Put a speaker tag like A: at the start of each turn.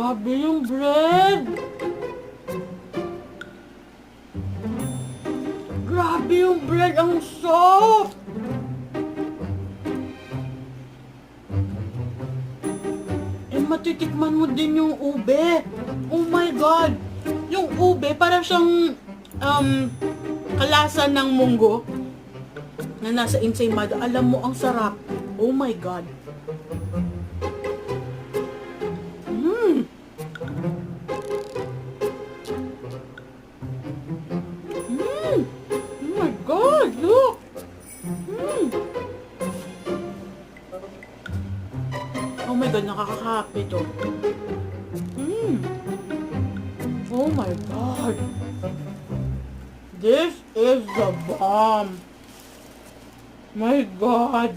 A: Grabe yung bread! Grabe yung bread! Ang soft! Eh, matitikman mo din yung ube. Oh my God! Yung ube, parang siyang kalasa ng munggo na nasa ensaymada. Alam mo, ang sarap. Oh my God! Oh my God! Look! Oh my God, nakaka-happy to. Oh my God! This is the bomb! My God!